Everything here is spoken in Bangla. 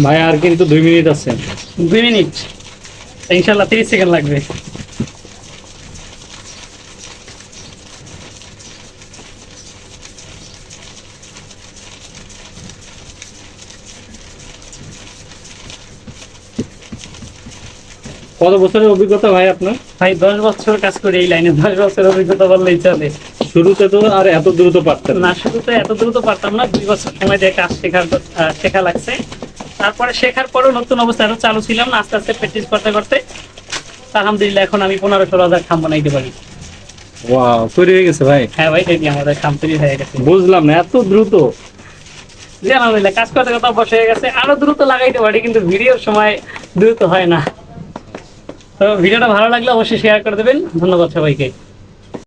ভাই আর কিন্তু 2 মিনিট আছে। 2 মিনিট, ইনশাল্লাহ 30 সেকেন্ড লাগবে। কত বছরের অভিজ্ঞতা ভাই আপনার? ভাই 10 বছর কাজ করি এই লাইনে, 10 বছর অভিজ্ঞতা বললেই চলে। শুরুতে তো আর এত দ্রুত পারতেন না, শুরু তো এত দ্রুত পারতাম না, 2 বছর সময় দিয়ে কাজ শেখা লাগছে। তারপরে শেখার পরেও নতুন অবস্থা এত চালু ছিলাম না, আস্তে আস্তে প্র্যাকটিস করতে করতে আলহামদুলিল্লাহ এখন আমি 15-16 হাজার খাম বানাইতে পারি। ওয়াও, তৈরি হয়ে গেছে ভাই। হ্যাঁ ভাই, দেখি আমাদের খাম তৈরি হয়ে গেছে। বুঝলাম না এত দ্রুত। জি আলহামদুলিল্লাহ, কাজ করতে করতে অভ্যাস হয়ে গেছে। আরো দ্রুত লাগাইতে পারি কিন্তু ভিডিওর সময় দ্রুত হয় না। তো ভিডিওটা ভালো লাগলে অবশ্যই শেয়ার করে দেবেন। ধন্যবাদ সবাইকে।